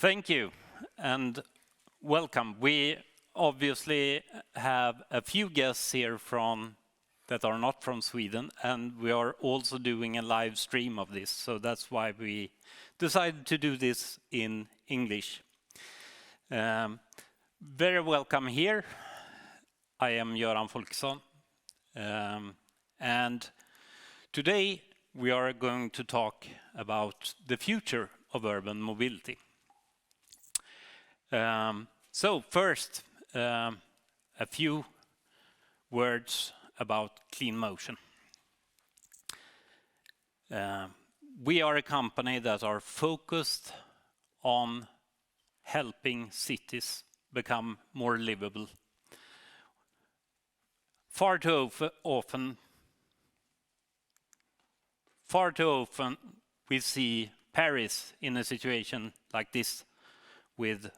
Thank you and welcome. We obviously have a few guests here that are not from Sweden, and we are also doing a live stream of this, so that's why we decided to do this in English. Very welcome here. I am Göran Folkesson, and today we are going to talk about the future of urban mobility. So first, a few words about Clean Motion. We are a company that are focused on helping cities become more livable. Far too often we see Paris in a situation like this with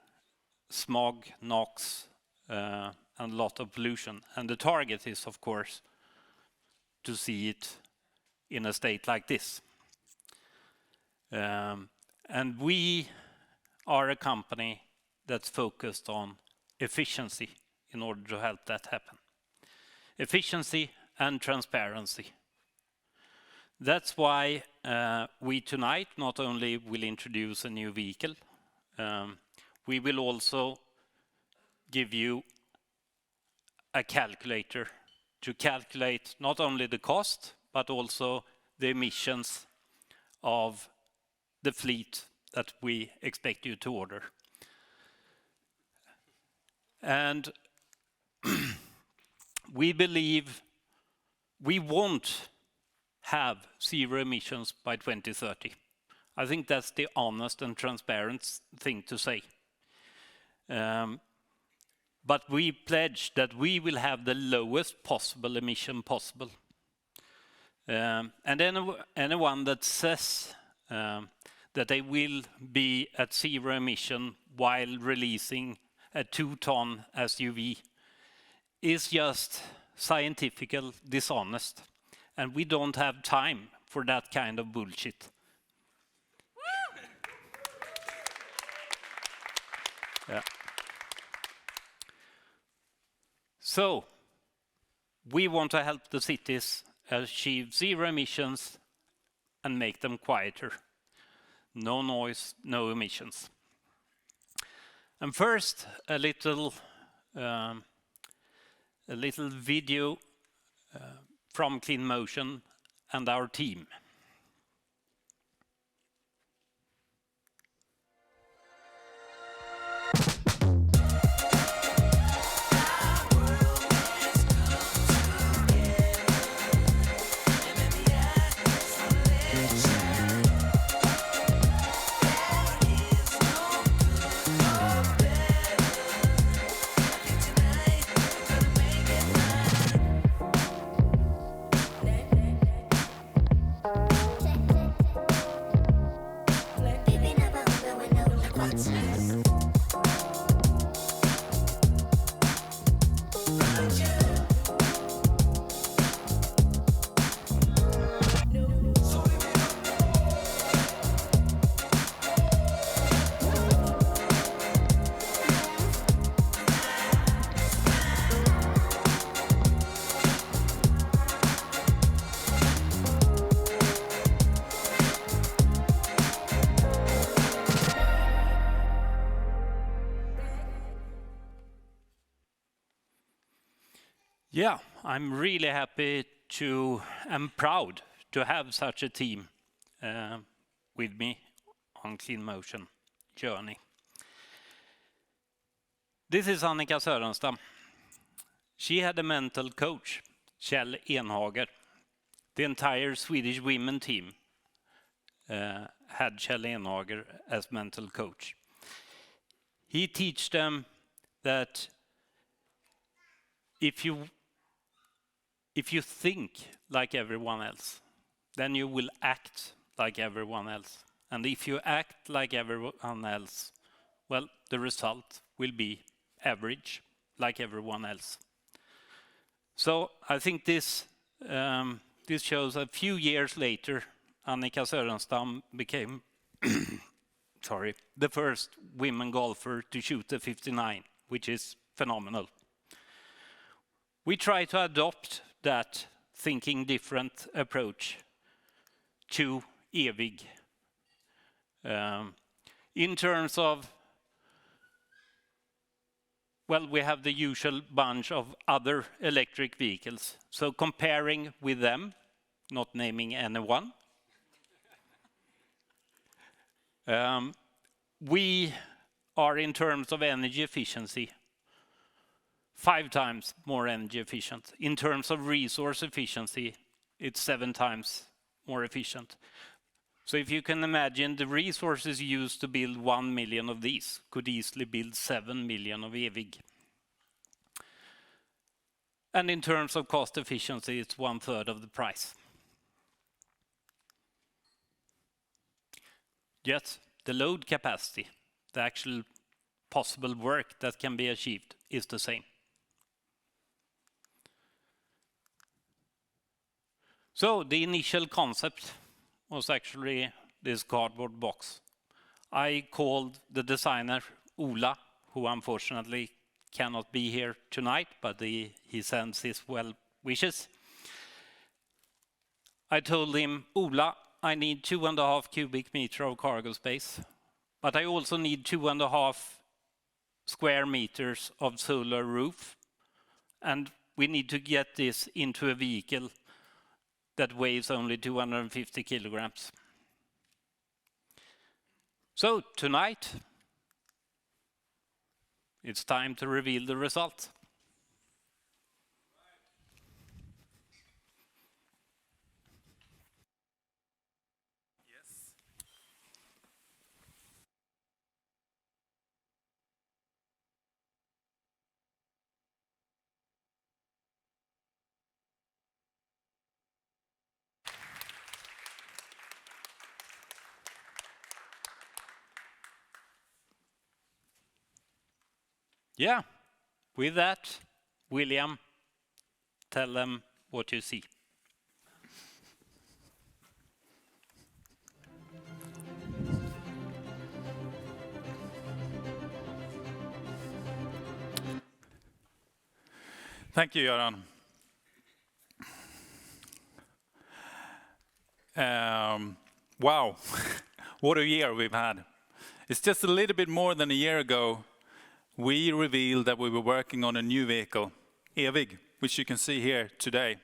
smog, NOx, and a lot of pollution. And the target is, of course, to see it in a state like this. And we are a company that's focused on efficiency in order to help that happen. Efficiency and transparency. That's why we tonight not only will introduce a new vehicle, we will also give you a calculator to calculate not only the cost, but also the emissions of the fleet that we expect you to order. And we believe we won't have zero emissions by 2030. I think that's the honest and transparent thing to say. But we pledge that we will have the lowest possible emission possible. And anyone that says that they will be at zero emission while releasing a 2-ton SUV is just scientifically dishonest. And we don't have time for that kind of bullshit. Yeah. So, we want to help the cities achieve zero emissions and make them quieter. No noise, no emissions. And first, a little video from Clean Motion and our team. Yeah, I'm really happy and proud to have such a team with me on Clean Motion journey. This is Annika Sörenstam. She had a mental coach, Kjell Enhager. The entire Swedish women team had Kjell Enhager as mental coach. He teach them that if you think like everyone else, then you will act like everyone else. And if you act like everyone else, well, the result will be average, like everyone else. So I think this shows a few years later, Annika Sörenstam became the first women golfer to shoot a 59, which is phenomenal. We try to adopt that thinking different approach to EVIG. In terms of, well, we have the usual bunch of other electric vehicles. So comparing with them, not naming anyone, we are, in terms of energy efficiency, 5 times more energy efficient. In terms of resource efficiency, it's 7 times more efficient. So if you can imagine, the resources used to build 1 million of these could easily build 7 million of EVIG. And in terms of cost efficiency, it's 1/3 of the price. Yet the load capacity, the actual possible work that can be achieved, is the same. So the initial concept was actually this cardboard box. I called the designer Ola, who unfortunately cannot be here tonight, but he sends his well wishes. I told him, Ola, I need 2.5 cubic meter of cargo space, but I also need 2.5 square meters of solar roof, and we need to get this into a vehicle that weighs only 250 kilograms. So tonight, it's time to reveal the result. Yes. Yeah, with that, William, tell them what you see. Thank you, Göran. Wow, what a year we've had. It's just a little bit more than a year ago, we revealed that we were working on a new vehicle, EVIG, which you can see here today.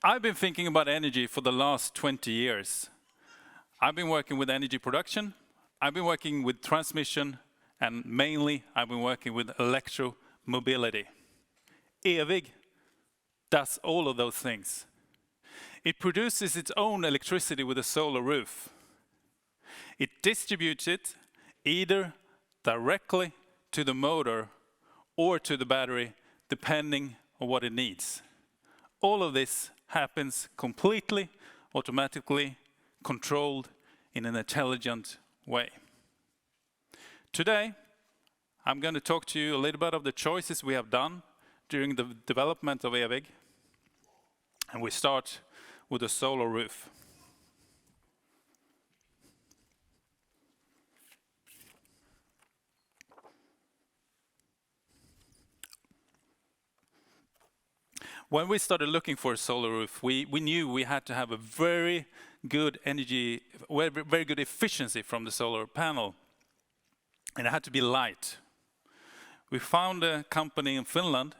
I've been thinking about energy for the last 20 years. I've been working with energy production, I've been working with transmission, and mainly I've been working with electromobility. EVIG does all of those things. It produces its own electricity with a solar roof. It distributes it either directly to the motor or to the battery, depending on what it needs. All of this happens completely, automatically, controlled in an intelligent way. Today, I'm going to talk to you a little bit of the choices we have done during the development of EVIG. And we start with a solar roof. When we started looking for a solar roof, we knew we had to have a very good energy, very good efficiency from the solar panel. And it had to be light. We found a company in Finland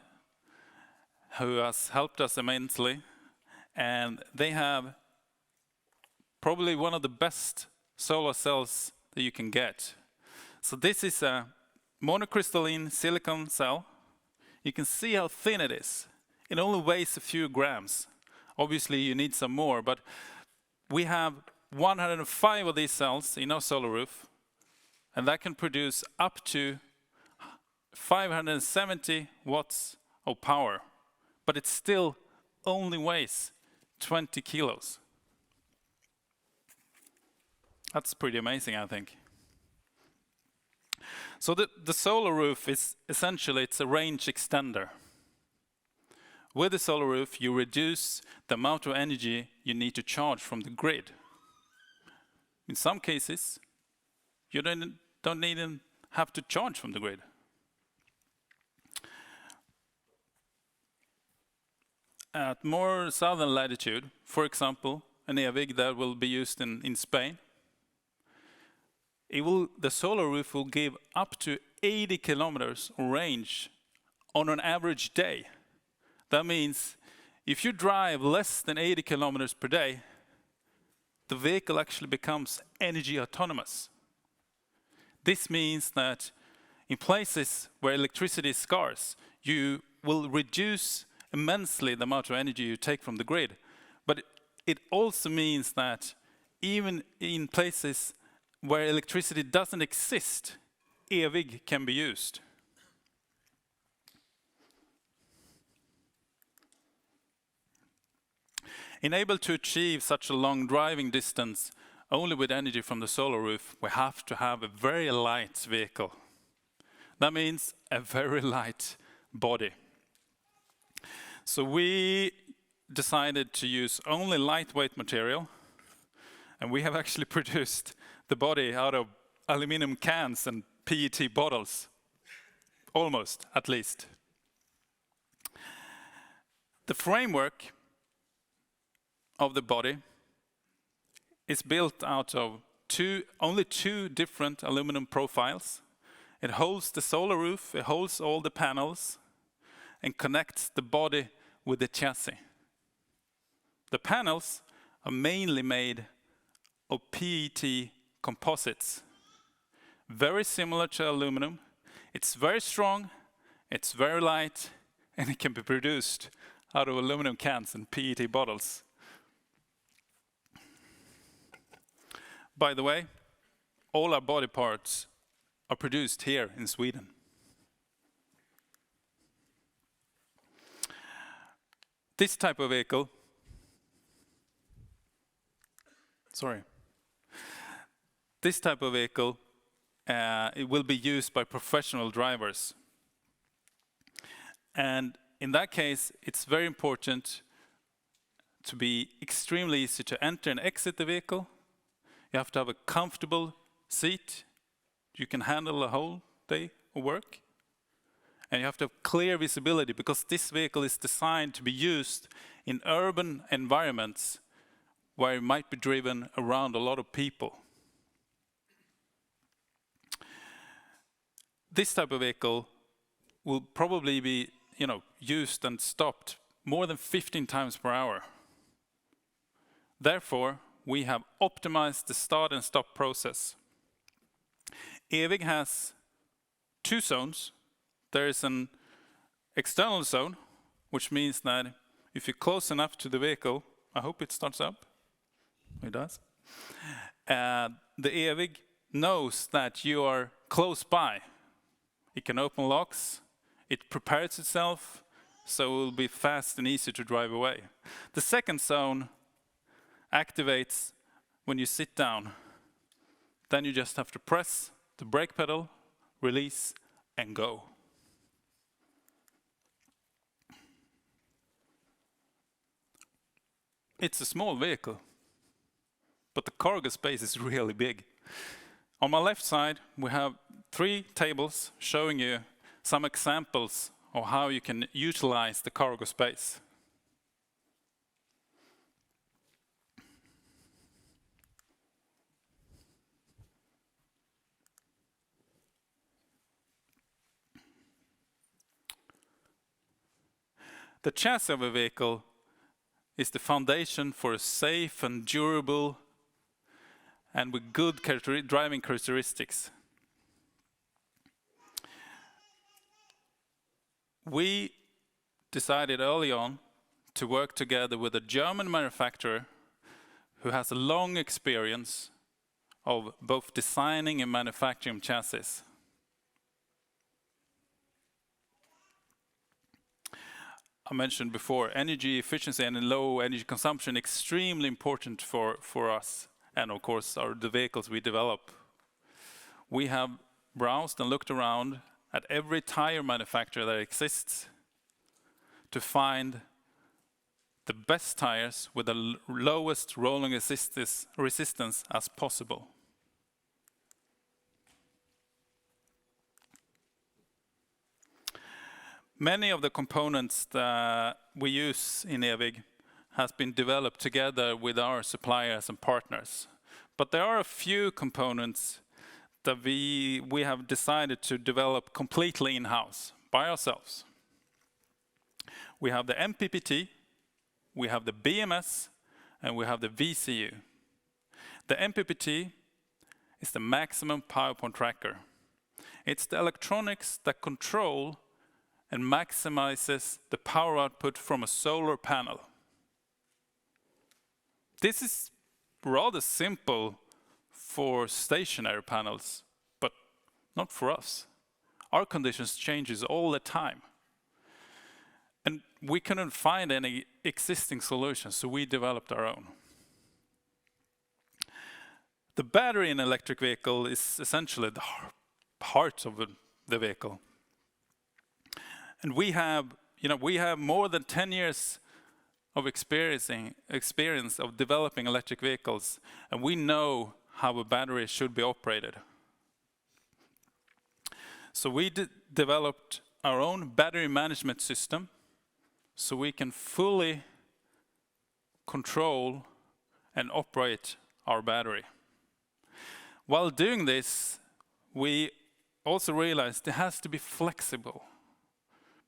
who has helped us immensely. And they have probably one of the best solar cells that you can get. So this is a monocrystalline silicon cell. You can see how thin it is. It only weighs a few grams. Obviously you need some more, but we have 105 of these cells in our solar roof, and that can produce up to 570 watts of power, but it still only weighs 20 kilos. That's pretty amazing, I think. So the solar roof is essentially, it's a range extender. With the solar roof, you reduce the amount of energy you need to charge from the grid. In some cases, you don't even have to charge from the grid. At more southern latitude, for example, an EVIG that will be used in Spain, the solar roof will give up to 80 kilometers range on an average day. That means if you drive less than 80 kilometers per day, the vehicle actually becomes energy autonomous. This means that in places where electricity is scarce, you will reduce immensely the amount of energy you take from the grid. But it also means that even in places where electricity doesn't exist, EVIG can be used. Enabled to achieve such a long driving distance only with energy from the solar roof, we have to have a very light vehicle. That means a very light body. So we decided to use only lightweight material, and we have actually produced the body out of aluminum cans and PET bottles, almost, at least. The framework of the body is built out of only two different aluminum profiles. It holds the solar roof, it holds all the panels, and connects the body with the chassis. The panels are mainly made of PET composites, very similar to aluminum. It's very strong, it's very light, and it can be produced out of aluminum cans and PET bottles. By the way, all our body parts are produced here in Sweden. This type of vehicle, it will be used by professional drivers. And in that case, it's very important to be extremely easy to enter and exit the vehicle. You have to have a comfortable seat. You can handle a whole day of work. And you have to have clear visibility, because this vehicle is designed to be used in urban environments where it might be driven around a lot of people. This type of vehicle will probably be, used and stopped more than 15 times per hour. Therefore, we have optimized the start and stop process. EVIG has two zones. There is an external zone, which means that if you're close enough to the vehicle, I hope it starts up. It does. The EVIG knows that you are close by. It can open locks. It prepares itself, so it will be fast and easy to drive away. The second zone activates when you sit down. Then you just have to press the brake pedal, release, and go. It's a small vehicle, but the cargo space is really big. On my left side, we have 3 tables showing you some examples of how you can utilize the cargo space. The chassis of a vehicle is the foundation for a safe and durable and with good driving characteristics. We decided early on to work together with a German manufacturer who has a long experience of both designing and manufacturing chassis. I mentioned before, energy efficiency and low energy consumption extremely important for us, and of course the vehicles we develop. We have browsed and looked around at every tire manufacturer that exists to find the best tires with the lowest rolling resistance as possible. Many of the components that we use in EVIG has been developed together with our suppliers and partners. But there are a few components that we have decided to develop completely in-house by ourselves. We have the MPPT, we have the BMS, and we have the VCU. The MPPT is the maximum power point tracker. It's the electronics that control and maximizes the power output from a solar panel. This is rather simple for stationary panels, but not for us. Our conditions changes all the time. And we couldn't find any existing solutions, so we developed our own. The battery in an electric vehicle is essentially the heart of the vehicle. And we have more than 10 years of experience of developing electric vehicles, and we know how a battery should be operated. So we developed our own battery management system, so we can fully control and operate our battery. While doing this, we also realized it has to be flexible,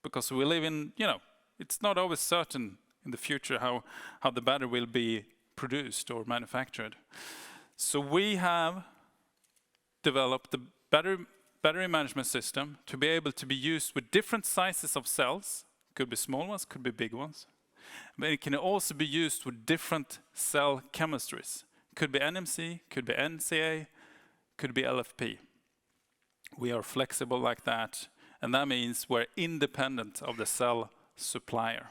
because we live in, it's not always certain in the future how the battery will be produced or manufactured. So we have developed the battery management system to be able to be used with different sizes of cells. Could be small ones, could be big ones. But it can also be used with different cell chemistries. Could be NMC, could be NCA, could be LFP. We are flexible like that, and that means we're independent of the cell supplier.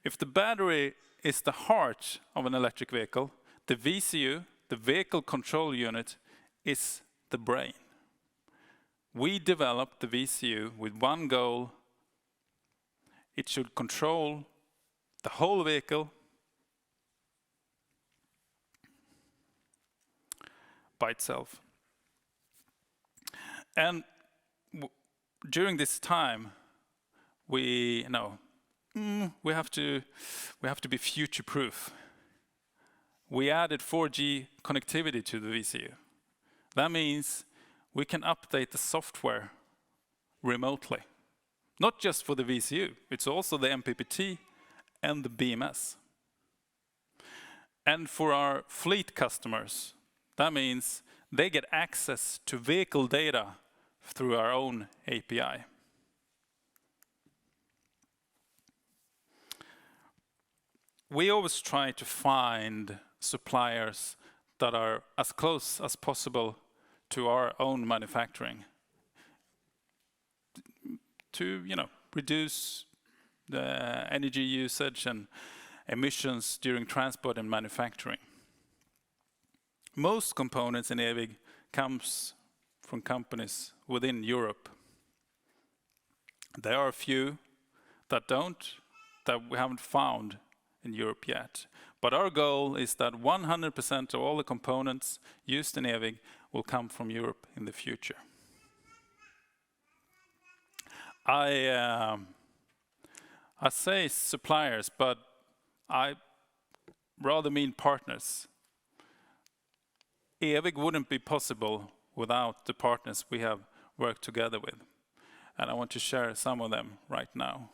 If the battery is the heart of an electric vehicle, the VCU, the vehicle control unit, is the brain. We developed the VCU with one goal. It should control the whole vehicle by itself. And during this time, we have to be future-proof. We added 4G connectivity to the VCU. That means we can update the software remotely. Not just for the VCU, it's also the MPPT and the BMS. And for our fleet customers, that means they get access to vehicle data through our own API. We always try to find suppliers that are as close as possible to our own manufacturing to, reduce the energy usage and emissions during transport and manufacturing. Most components in EVIG comes from companies within Europe. There are a few that we haven't found in Europe yet. But our goal is that 100% of all the components used in EVIG will come from Europe in the future. I say suppliers, but I rather mean partners. EVIG wouldn't be possible without the partners we have worked together with. And I want to share some of them right now.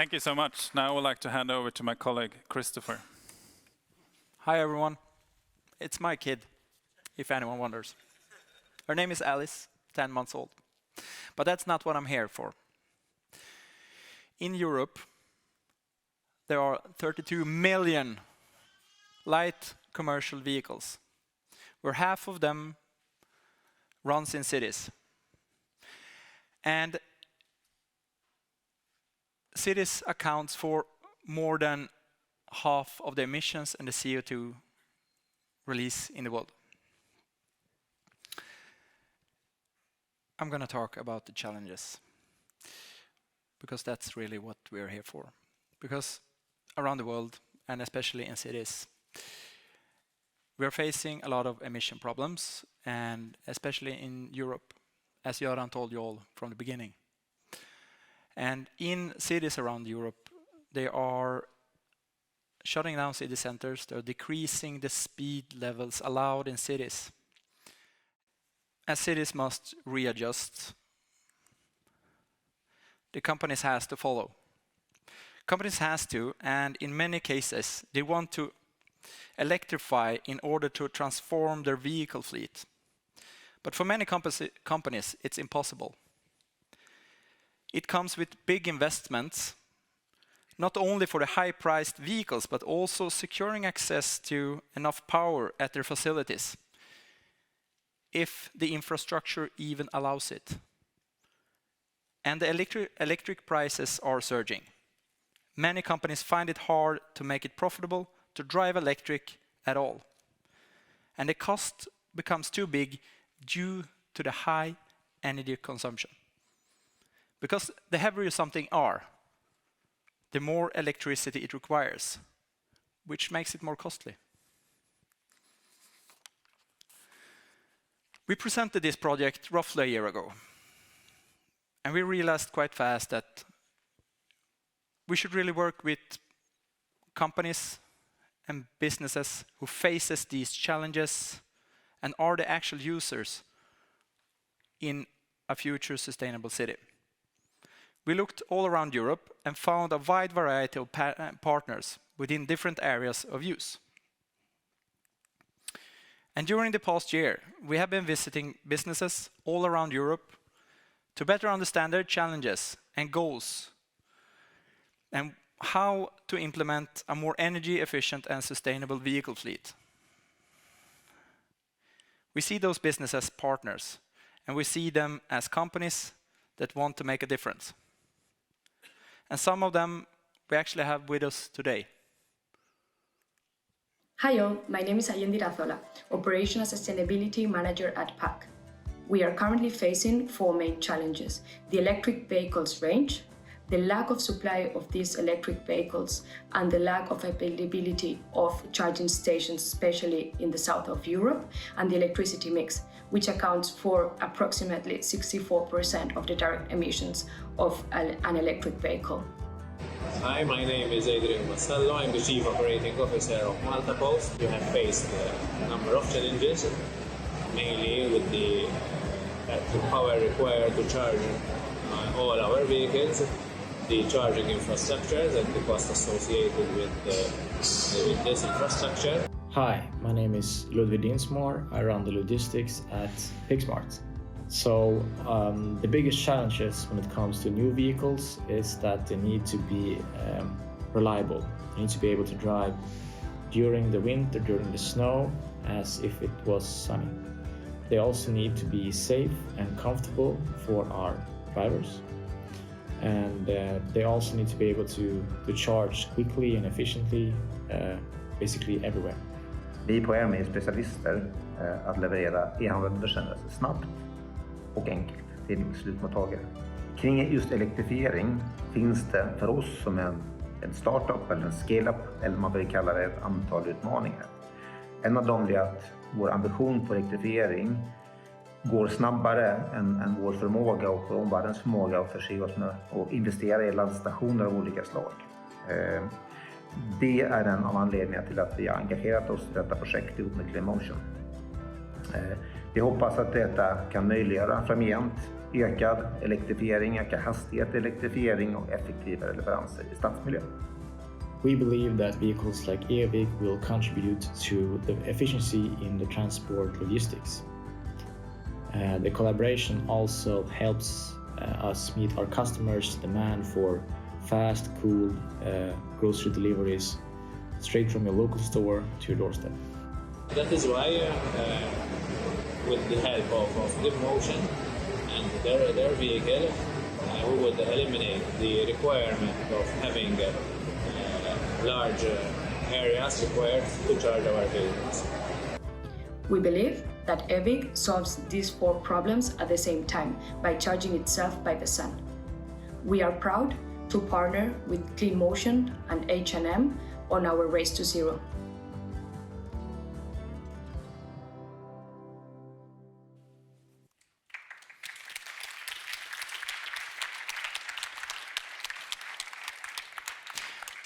Thank you so much. Now I would like to hand over to my colleague, Christopher. Hi everyone, it's my kid, if anyone wonders. Her name is Alice, 10 months old. But that's not what I'm here for. In Europe, there are 32 million light commercial vehicles, where half of them runs in cities. And cities accounts for more than half of the emissions and the CO2 release in the world. I'm going to talk about the challenges, because that's really what we're here for. Because around the world, and especially in cities, we're facing a lot of emission problems, and especially in Europe, as Göran told you all from the beginning. And in cities around Europe, they are shutting down city centers, they're decreasing the speed levels allowed in cities. As cities must readjust, the companies has to follow. Companies has to, and in many cases, they want to electrify in order to transform their vehicle fleet. But for many companies, it's impossible. It comes with big investments, not only for the high-priced vehicles, but also securing access to enough power at their facilities, if the infrastructure even allows it. And the electric prices are surging. Many companies find it hard to make it profitable to drive electric at all. And the cost becomes too big due to the high energy consumption. Because the heavier something are, the more electricity it requires, which makes it more costly. We presented this project roughly a year ago, and we realized quite fast that we should really work with companies and businesses who faces these challenges and are the actual users in a future sustainable city. We looked all around Europe and found a wide variety of partners within different areas of use. And during the past year, we have been visiting businesses all around Europe to better understand their challenges and goals, and how to implement a more energy efficient and sustainable vehicle fleet. We see those businesses as partners, and we see them as companies that want to make a difference. And some of them we actually have with us today. Hi all, my name is Allende Irazola, Operational Sustainability Manager at PAC. We are currently facing 4 main challenges: the electric vehicles range, the lack of supply of these electric vehicles, and the lack of availability of charging stations, especially in the south of Europe, and the electricity mix, which accounts for approximately 64% of the direct emissions of an electric vehicle. Hi, my name is Adrian Massello. I'm the Chief Operating Officer of Malta Post. We have faced a number of challenges, mainly with the power required to charge all our vehicles, the charging infrastructures and the cost associated with this infrastructure. Hi, my name is Ludwig Dinsmore. I run the logistics at PickSmart. So the biggest challenges when it comes to new vehicles is that they need to be reliable. They need to be able to drive during the winter, during the snow, as if it was sunny. They also need to be safe and comfortable for our drivers. And they also need to be able to charge quickly and efficiently, basically everywhere. Vi på ERMI är specialister att leverera e-handelsförsändelser snabbt och enkelt till slutmottagare. Kring just elektrifiering finns det för oss som en startup eller en scale-up, eller man vill kalla det, ett antal utmaningar. En av dem är att vår ambition på elektrifiering går snabbare än vår förmåga och omvärldens förmåga att förse oss med och investera i laddstationer av olika slag. Det är en av anledningarna till att vi har engagerat oss i detta projekt ihop med Clearmotion. Vi hoppas att detta kan möjliggöra framgent ökad elektrifiering, ökad hastighet i elektrifiering och effektivare leveranser i stadsmiljö. We believe that vehicles like EVIG will contribute to the efficiency in the transport logistics. The collaboration also helps us meet our customers' demand for fast, cool grocery deliveries straight from your local store to your doorstep. That is why, with the help of Motion and their vehicle, we would eliminate the requirement of having large areas required to charge our vehicles. We believe that EVIG solves these 4 problems at the same time by charging itself by the sun. We are proud to partner with Clean Motion and H&M on our race to zero.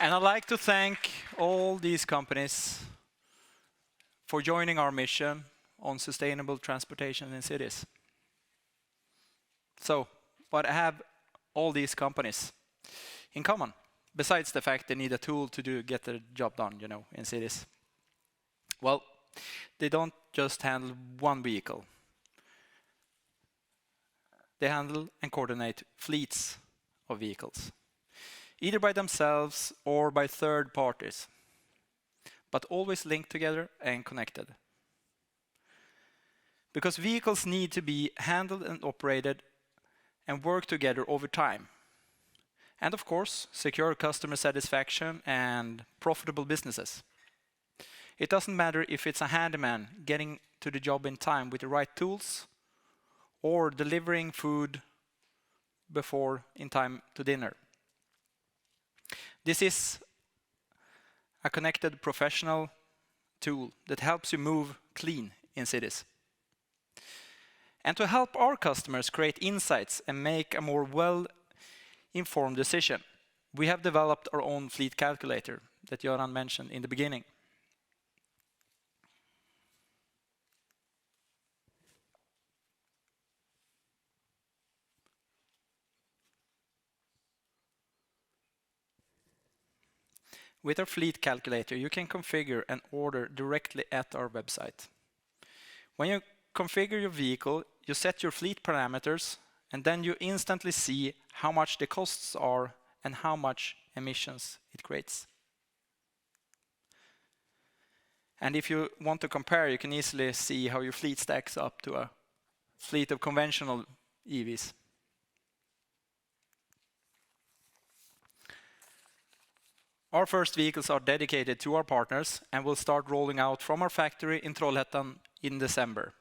And I'd like to thank all these companies for joining our mission on sustainable transportation in cities. So, what have all these companies in common, besides the fact they need a tool to get their job done, in cities? Well, they don't just handle one vehicle. They handle and coordinate fleets of vehicles, either by themselves or by third parties, but always linked together and connected. Because vehicles need to be handled and operated and work together over time. And of course, secure customer satisfaction and profitable businesses. It doesn't matter if it's a handyman getting to the job in time with the right tools or delivering food before in time to dinner. This is a connected professional tool that helps you move clean in cities. And to help our customers create insights and make a more well-informed decision, we have developed our own fleet calculator that Göran mentioned in the beginning. With our fleet calculator, you can configure and order directly at our website. When you configure your vehicle, you set your fleet parameters, and then you instantly see how much the costs are and how much emissions it creates. And if you want to compare, you can easily see how your fleet stacks up to a fleet of conventional EVs. Our first vehicles are dedicated to our partners and will start rolling out from our factory in Trollhättan in December.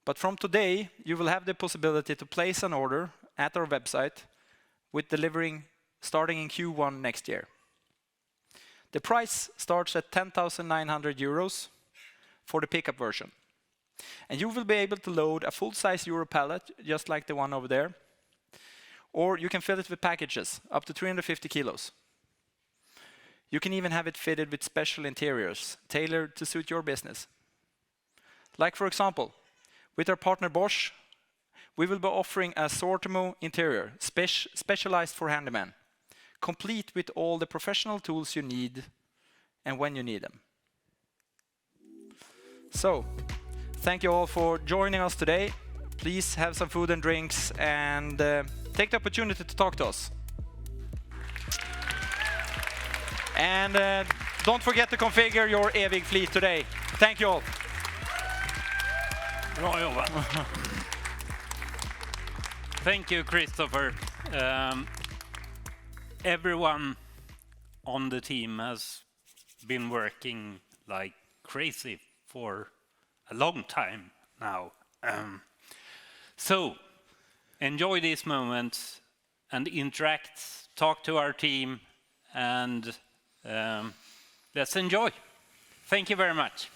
But from today, you will have the possibility to place an order at our website with delivering starting in Q1 next year. The price starts at 10,900 euros for the pickup version. And you will be able to load a full-size Euro pallet, just like the one over there. Or you can fill it with packages, up to 350 kilos. You can even have it fitted with special interiors, tailored to suit your business. Like for example, with our partner Bosch, we will be offering a Sortimo interior, specialized for handyman, complete with all the professional tools you need and when you need them. So, thank you all for joining us today. Please have some food and drinks and take the opportunity to talk to us. And don't forget to configure your EVIG fleet today. Thank you all. Bra jobbat. Thank you, Christopher. Everyone on the team has been working like crazy for a long time now. So, enjoy these moments and interact, talk to our team, and let's enjoy. Thank you very much.